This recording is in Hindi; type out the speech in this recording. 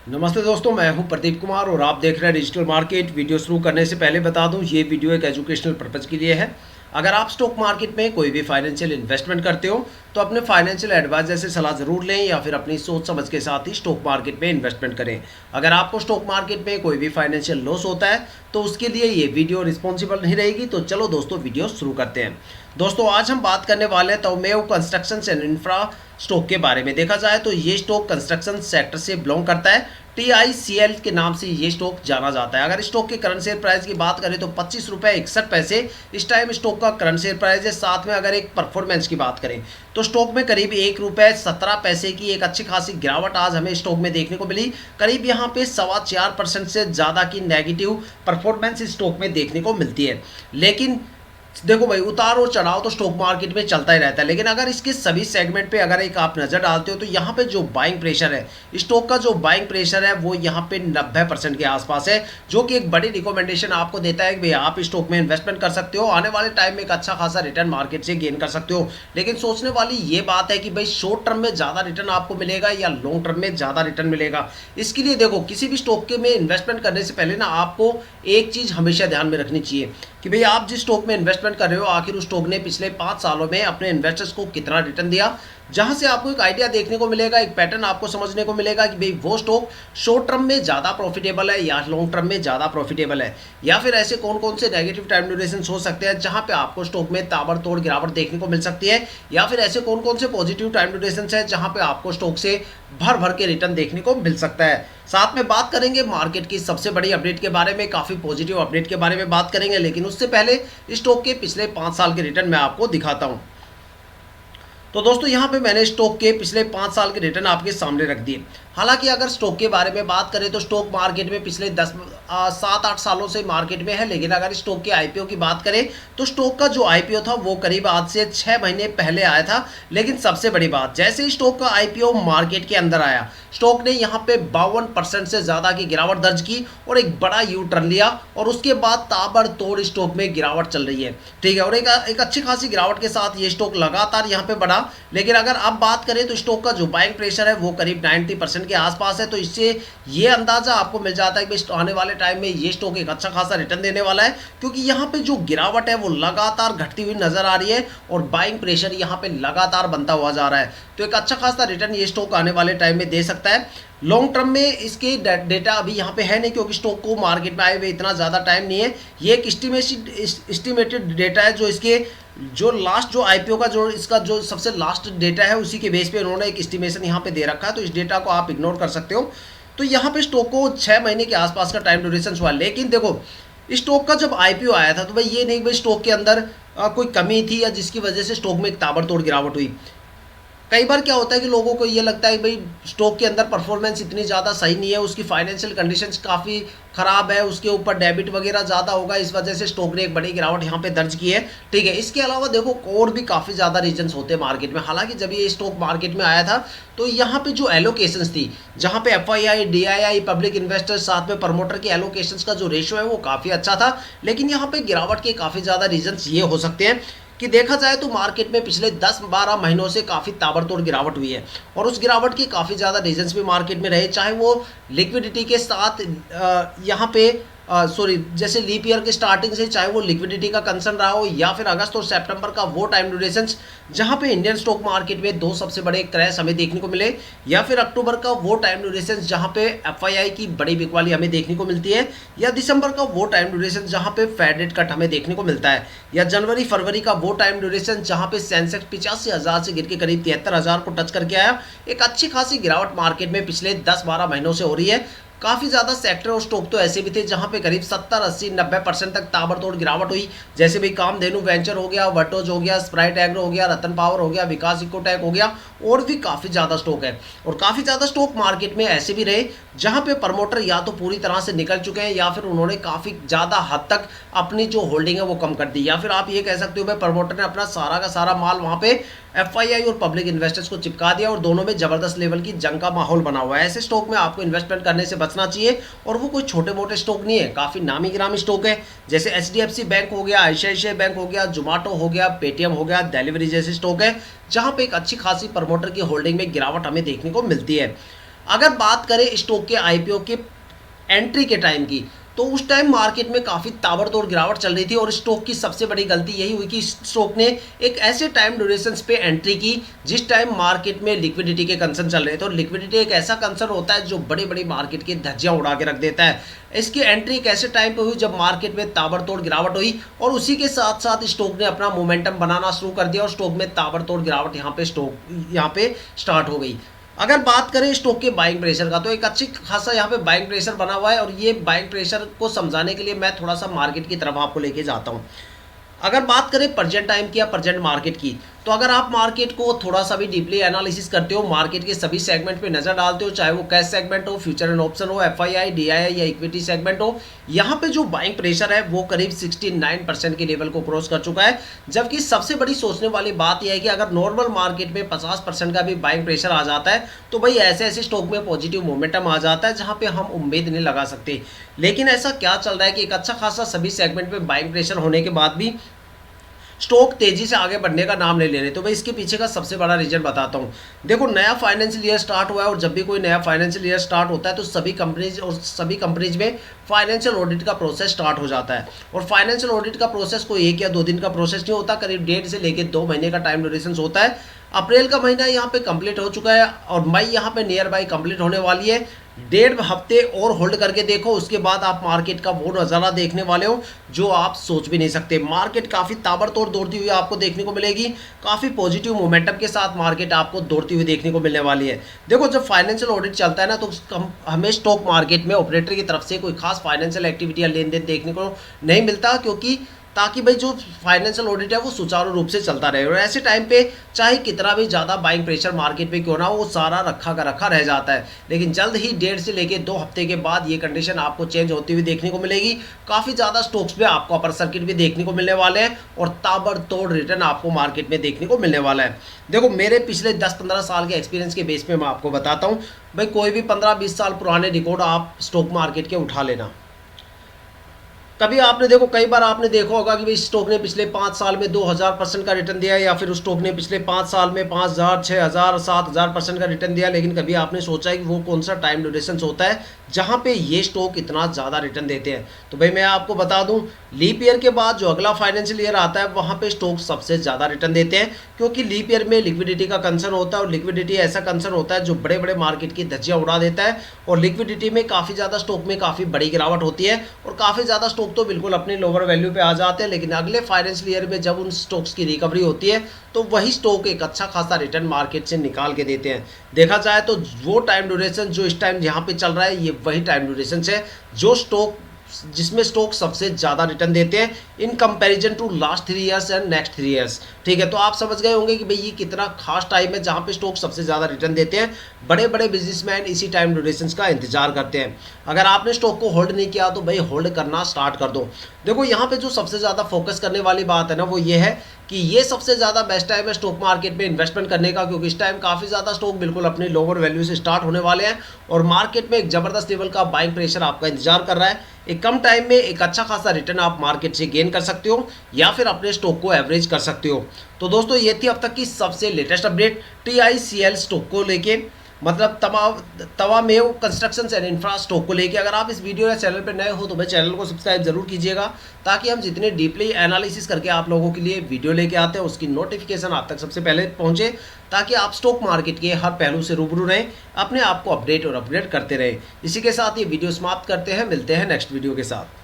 नमस्ते दोस्तों, मैं हूं प्रदीप कुमार और आप देख रहे हैं डिजिटल मार्केट। वीडियो शुरू करने से पहले बता दूं, ये वीडियो एक एजुकेशनल पर्पज़ के लिए है। अगर आप स्टॉक मार्केट में कोई भी फाइनेंशियल इन्वेस्टमेंट करते हो तो अपने फाइनेंशियल एडवाइजर से सलाह ज़रूर लें या फिर अपनी सोच समझ के साथ ही स्टॉक मार्केट में इन्वेस्टमेंट करें। अगर आपको स्टॉक मार्केट में कोई भी फाइनेंशियल लॉस होता है तो उसके लिए ये वीडियो रिस्पॉन्सिबल नहीं रहेगी। तो चलो दोस्तों, वीडियो शुरू करते हैं। दोस्तों, आज हम बात करने वाले हैं तोमेव कंस्ट्रक्शन एंड इंफ्रा स्टॉक के बारे में। देखा जाए तो ये स्टॉक कंस्ट्रक्शन सेक्टर से बिलोंग करता है। TICL के नाम से ये स्टॉक जाना जाता है। अगर स्टॉक के करंट शेयर प्राइस की बात करें तो 25 रुपये 61 पैसे इस टाइम स्टॉक का करंट शेयर प्राइस है। साथ में अगर एक परफॉर्मेंस की बात करें तो स्टॉक में करीब 1 रुपये 17 पैसे की एक अच्छी खासी गिरावट आज हमें स्टॉक में देखने को मिली। करीब यहाँ पे 4.25% से ज़्यादा की नेगेटिव परफॉर्मेंस स्टॉक में देखने को मिलती है। लेकिन देखो भाई, उतार और चढ़ाव तो स्टॉक मार्केट में चलता ही रहता है। लेकिन अगर इसके सभी सेगमेंट पे अगर एक आप नज़र डालते हो तो यहाँ पे जो बाइंग प्रेशर है, स्टॉक का जो बाइंग प्रेशर है वो यहाँ पे 90% के आसपास है, जो कि एक बड़ी रिकमेंडेशन आपको देता है कि भाई आप स्टॉक में इन्वेस्टमेंट कर सकते हो, आने वाले टाइम में एक अच्छा खासा रिटर्न मार्केट से गेन कर सकते हो। लेकिन सोचने वाली ये बात है कि भाई शॉर्ट टर्म में ज़्यादा रिटर्न आपको मिलेगा या लॉन्ग टर्म में ज़्यादा रिटर्न मिलेगा। इसके लिए देखो, किसी भी स्टॉक के में इन्वेस्टमेंट करने से पहले ना आपको एक चीज़ हमेशा ध्यान में रखनी चाहिए कि भाई आप जिस स्टॉक में इन्वेस्टमेंट कर रहे हो आखिर उस स्टॉक ने पिछले 5 सालों में अपने इन्वेस्टर्स को कितना रिटर्न दिया, जहां से आपको एक आइडिया देखने को मिलेगा, एक पैटर्न आपको समझने को मिलेगा कि भाई वो स्टॉक शॉर्ट टर्म में ज़्यादा प्रॉफिटेबल है या लॉन्ग टर्म में ज़्यादा प्रॉफिटेबल है, या फिर ऐसे कौन कौन से नेगेटिव टाइम ड्यूरेशन हो सकते हैं जहां पे आपको स्टॉक में ताबड़तोड़ गिरावट देखने को मिल सकती है, या फिर ऐसे कौन कौन से पॉजिटिव टाइम ड्यूरेशन है जहां पे आपको स्टॉक से भर भर के रिटर्न देखने को मिल सकता है। साथ में बात करेंगे मार्केट की सबसे बड़ी अपडेट के बारे में, काफ़ी पॉजिटिव अपडेट के बारे में बात करेंगे। लेकिन उससे पहले स्टॉक के पिछले 5 साल के रिटर्न मैं आपको दिखाता हूं। तो दोस्तों, यहाँ पे मैंने स्टॉक के पिछले 5 साल के रिटर्न आपके सामने रख दिए। हालांकि अगर स्टॉक के बारे में बात करें तो स्टॉक मार्केट में पिछले 7-8 सालों से मार्केट में है। लेकिन अगर स्टॉक के IPO की बात करें तो स्टॉक का जो IPO था वो करीब आज से 6 महीने पहले आया था। लेकिन सबसे बड़ी बात, जैसे ही स्टॉक का IPO मार्केट के अंदर आया, स्टॉक ने यहाँ पे 52% से ज़्यादा की गिरावट दर्ज की और एक बड़ा यू टर्न लिया और उसके बाद ताबड़तोड़ स्टॉक में गिरावट चल रही है। ठीक है, और एक अच्छी खासी गिरावट के साथ ये स्टॉक लगातार यहाँ पे बढ़ा। लेकिन अगर अब बात करें तो स्टॉक का जो बाइंग प्रेशर है वो करीब 90% के आसपास है। तो इससे ये अंदाजा आपको मिल जाता है कि आने वाले टाइम में ये स्टॉक एक अच्छा खासा रिटर्न देने वाला है, क्योंकि यहाँ पे जो गिरावट है वो लगातार घटती हुई नजर आ रही है और बाइंग प्रेशर यहाँ पे लगातार बनता हुआ जा रहा है। तो एक अच्छा खासा रिटर्न ये स्टॉक आने वाले टाइम में दे सकता है। लॉन्ग टर्म में इसके डेटा अभी यहाँ पे है नहीं, क्योंकि स्टॉक को मार्केट में आए हुए इतना ज़्यादा टाइम नहीं है। ये एक एस्टिमेटेड डेटा है, जो इसके जो लास्ट जो IPO का जो इसका जो सबसे लास्ट डेटा है उसी के बेस पे उन्होंने एक एस्टिमेशन यहाँ पे दे रखा है। तो इस डेटा को आप इग्नोर कर सकते हो। तो यहाँ पे स्टॉक को 6 महीने के आसपास का टाइम ड्यूरेशन हुआ। लेकिन देखो, स्टॉक का जब IPO आया था तो भाई ये नहीं भाई स्टॉक के अंदर कोई कमी थी या जिसकी वजह से स्टॉक में एक ताबड़तोड़ गिरावट हुई। कई बार क्या होता है कि लोगों को ये लगता है भाई स्टॉक के अंदर परफॉर्मेंस इतनी ज़्यादा सही नहीं है, उसकी फाइनेंशियल कंडीशंस काफ़ी ख़राब है, उसके ऊपर डेबिट वगैरह ज़्यादा होगा, इस वजह से स्टॉक ने एक बड़ी गिरावट यहाँ पे दर्ज की है। ठीक है, इसके अलावा देखो और भी काफ़ी ज़्यादा रीजंस होते हैं मार्केट में। हालांकि जब ये स्टॉक मार्केट में आया था तो यहाँ पे जो एलोकेशंस थी, जहाँ पे FII, DII, पब्लिक इन्वेस्टर्स साथ में प्रमोटर के एलोकेशंस का जो रेशियो है वो काफ़ी अच्छा था। लेकिन यहाँ पे गिरावट के काफ़ी ज़्यादा रीजंस ये हो सकते हैं कि देखा जाए तो मार्केट में पिछले 10-12 महीनों से काफ़ी ताबड़तोड़ गिरावट हुई है और उस गिरावट के काफ़ी ज़्यादा रीजंस भी मार्केट में रहे, चाहे वो लिक्विडिटी के साथ यहाँ पे जैसे लीप ईयर के स्टार्टिंग से चाहे वो लिक्विडिटी का कंसर्न रहा हो, या फिर अगस्त और सितंबर का वो टाइम ड्यूरेशन जहां पे इंडियन स्टॉक मार्केट में 2 सबसे बड़े क्रैश हमें देखने को मिले, या फिर अक्टूबर का वो टाइम ड्यूरेशन जहां पे FII की बड़ी बिकवाली हमें देखने को मिलती है, या दिसंबर का वो टाइम ड्यूरेशन जहां पे फेड रेट कट हमें देखने को मिलता है, या जनवरी फरवरी का वो टाइम ड्यूरेशन जहां पे सेंसेक्स 85,000 से गिर के करीब 73,000 को टच करके आया। एक अच्छी खासी गिरावट मार्केट में पिछले 10-12 महीनों से हो रही है। काफ़ी ज़्यादा सेक्टर और स्टॉक तो ऐसे भी थे जहां पे करीब 70, 80, 90% तक ताबड़तोड़ गिरावट हुई, जैसे भाई कामधेनु वेंचर हो गया, वर्टोज हो गया, स्प्राइट एग्रो हो गया, रतन पावर हो गया, विकास इकोटेक हो गया, और भी काफ़ी ज़्यादा स्टॉक है। और काफ़ी ज़्यादा स्टॉक मार्केट में ऐसे भी रहे जहां पे प्रमोटर या तो पूरी तरह से निकल चुके हैं या फिर उन्होंने काफ़ी ज़्यादा हद तक अपनी जो होल्डिंग है वो कम कर दी, या फिर आप ये कह सकते हो भाई प्रमोटर ने अपना सारा का सारा माल वहाँ पे FII और पब्लिक इन्वेस्टर्स को चिपका दिया और दोनों में जबरदस्त लेवल की जंग का माहौल बना हुआ है। ऐसे स्टॉक में आपको इन्वेस्टमेंट करने से बचना चाहिए, और वो कोई छोटे मोटे स्टॉक नहीं है, काफ़ी नामी गिरामी स्टॉक है, जैसे HDFC बैंक हो गया, ICICI बैंक हो गया, जोमेटो हो गया, पेटीएम हो गया, डिलीवरी जैसे स्टॉक है जहां पे एक अच्छी खासी प्रमोटर की होल्डिंग में गिरावट हमें देखने को मिलती है। अगर बात करें स्टॉक के आईपीओ के एंट्री के टाइम की, तो उस टाइम मार्केट में काफ़ी ताबड़तोड़ गिरावट चल रही थी और स्टॉक की सबसे बड़ी गलती यही हुई कि स्टॉक ने एक ऐसे टाइम ड्यूरेशंस पे एंट्री की जिस टाइम मार्केट में लिक्विडिटी के कंसर्न चल रहे थे। और लिक्विडिटी एक ऐसा कंसर्न होता है जो बड़ी बड़ी मार्केट की धज्जियां उड़ा के रख देता है। इसकी एंट्री एक ऐसे टाइम पे हुई जब मार्केट में ताबड़तोड़ गिरावट हुई और उसी के साथ साथ स्टॉक ने अपना मोमेंटम बनाना शुरू कर दिया और स्टॉक में ताबड़तोड़ गिरावट यहाँ पे स्टार्ट हो गई। अगर बात करें स्टॉक के बाइंग प्रेशर का, तो एक अच्छी खासा यहाँ पे बाइंग प्रेशर बना हुआ है और ये बाइंग प्रेशर को समझाने के लिए मैं थोड़ा सा मार्केट की तरफ आपको लेके जाता हूँ। अगर बात करें प्रेजेंट टाइम की या प्रेजेंट मार्केट की, तो अगर आप मार्केट को थोड़ा सा भी डीपली एनालिसिस करते हो, मार्केट के सभी सेगमेंट पे नजर डालते हो, चाहे वो कैश सेगमेंट हो, फ्यूचर एंड ऑप्शन हो, एफआईआई, डीआईआई या इक्विटी सेगमेंट हो, यहाँ पे जो बाइंग प्रेशर है वो करीब 69% के लेवल को क्रॉस कर चुका है। जबकि सबसे बड़ी सोचने वाली बात यह है कि अगर नॉर्मल मार्केट में 50% का भी बाइंग प्रेशर आ जाता है तो भाई ऐसे ऐसे स्टॉक में पॉजिटिव मोमेंटम आ जाता है जहाँ पे हम उम्मीद नहीं लगा सकते। लेकिन ऐसा क्या चल रहा है कि एक अच्छा खासा सभी सेगमेंट में बाइंग प्रेशर होने के बाद भी स्टॉक तेजी से आगे बढ़ने का नाम नहीं ले रहे। तो भाई इसके पीछे का सबसे बड़ा रीजन बताता हूँ। देखो, नया फाइनेंशियल ईयर स्टार्ट हुआ है और जब भी कोई नया फाइनेंशियल ईयर स्टार्ट होता है तो सभी कंपनीज में फाइनेंशियल ऑडिट का प्रोसेस स्टार्ट हो जाता है। और फाइनेंशियल ऑडिट का प्रोसेस कोई 1 या 2 दिन का प्रोसेस नहीं होता, करीब 1.5 से लेकर 2 महीने का टाइम ड्यूरेशन होता है। अप्रैल का महीना यहाँ पे कंप्लीट हो चुका है और मई यहाँ पे नियर बाई कंप्लीट होने वाली है। 1.5 हफ्ते और होल्ड करके देखो, उसके बाद आप मार्केट का वो नज़ारा देखने वाले हो जो आप सोच भी नहीं सकते। मार्केट काफ़ी ताबड़तोड़ दौड़ती हुई आपको देखने को मिलेगी, काफ़ी पॉजिटिव मोमेंटम के साथ मार्केट आपको दौड़ती हुई देखने को मिलने वाली है। देखो, जब फाइनेंशियल ऑडिट चलता है ना तो हमें स्टॉक मार्केट में ऑपरेटर की तरफ से कोई खास फाइनेंशियल एक्टिविटी या लेन देन देखने को नहीं मिलता, क्योंकि ताकि भाई जो फाइनेंशियल ऑडिट है वो सुचारू रूप से चलता रहे। और ऐसे टाइम पे चाहे कितना भी ज़्यादा बाइंग प्रेशर मार्केट पे क्यों ना हो, वो सारा रखा का रखा रह जाता है। लेकिन जल्द ही 1.5 से लेकर 2 हफ्ते के बाद ये कंडीशन आपको चेंज होती हुई देखने को मिलेगी। काफ़ी ज़्यादा स्टॉक्स में आपको अपर सर्किट भी देखने को मिलने वाले हैं और ताबड़तोड़ रिटर्न आपको मार्केट में देखने को मिलने वाला है। देखो, मेरे पिछले 10-15 साल के एक्सपीरियंस के बेस पे मैं आपको बताता हूँ भाई, कोई भी 15-20 साल पुराने रिकॉर्ड आप स्टॉक मार्केट के उठा लेना। कभी आपने देखो, कई बार आपने देखा होगा कि भाई स्टॉक ने पिछले 5 साल में 2000% का रिटर्न दिया, या फिर उस स्टॉक ने पिछले 5 साल में 5000, 6000, 7000% का रिटर्न दिया। लेकिन कभी आपने सोचा है कि वो कौन सा टाइम ड्यूरेशन होता है जहां पे ये स्टॉक इतना ज़्यादा रिटर्न देते हैं? तो भाई मैं आपको बता दूं, लीप ईयर के बाद जो अगला फाइनेंशियल ईयर आता है वहाँ पे स्टॉक सबसे ज़्यादा रिटर्न देते हैं, क्योंकि लीप ईयर में लिक्विडिटी का कंसर्न होता है और लिक्विडिटी ऐसा कंसर्न होता है जो बड़े बड़े मार्केट की धज्जियाँ उड़ा देता है। और लिक्विडिटी में काफ़ी ज़्यादा स्टॉक में काफ़ी बड़ी गिरावट होती है और काफ़ी ज़्यादा स्टॉक तो बिल्कुल अपनी लोअर वैल्यू पे आ जाते हैं। लेकिन अगले फाइनेंशियल ईयर में जब उन स्टॉक्स की रिकवरी होती है तो वही स्टॉक एक अच्छा खासा रिटर्न मार्केट से निकाल के देते हैं। देखा जाए तो वो टाइम ड्यूरेशन जो इस टाइम यहाँ पे चल रहा है, ये वही टाइम ड्यूरेशन है जो स्टॉक जिसमें स्टॉक सबसे ज़्यादा रिटर्न देते हैं in comparison to last 3 years and next 3 years. ठीक है, तो आप समझ गए होंगे कि भाई ये कितना खास टाइम है जहाँ पे स्टॉक सबसे ज़्यादा रिटर्न देते हैं। बड़े बड़े बिजनेसमैन इसी टाइम ड्यूरेशन का इंतजार करते हैं। अगर आपने स्टॉक को होल्ड नहीं किया तो भाई होल्ड करना स्टार्ट कर दो। देखो, यहाँ पे जो सबसे ज़्यादा फोकस करने वाली बात है ना वो ये है कि ये सबसे ज़्यादा बेस्ट टाइम है स्टॉक मार्केट में इन्वेस्टमेंट करने का, क्योंकि इस टाइम काफ़ी ज़्यादा स्टॉक बिल्कुल अपनी लोअर वैल्यू से स्टार्ट होने वाले हैं और मार्केट में एक ज़बरदस्त लेवल का बाइंग प्रेशर आपका इंतजार कर रहा है। एक कम टाइम में एक अच्छा खासा रिटर्न आप मार्केट से गेन कर सकते हो या फिर अपने स्टॉक को एवरेज कर सकते हो। तो दोस्तों, ये थी अब तक की सबसे लेटेस्ट अपडेट TICL स्टॉक को लेके, मतलब तवामेव कंस्ट्रक्शंस एंड इंफ्रा स्टॉक को लेके। अगर आप इस वीडियो या चैनल पर नए हो तो भाई चैनल को सब्सक्राइब जरूर कीजिएगा, ताकि हम जितने डीपली एनालिसिस करके आप लोगों के लिए वीडियो लेके आते हैं उसकी नोटिफिकेशन आप तक सबसे पहले पहुंचे, ताकि आप स्टॉक मार्केट के हर पहलू से रूबरू रहें, अपने आप को अपडेट और अपग्रेड करते रहें। इसी के साथ ये वीडियो समाप्त करते हैं, मिलते हैं नेक्स्ट वीडियो के साथ।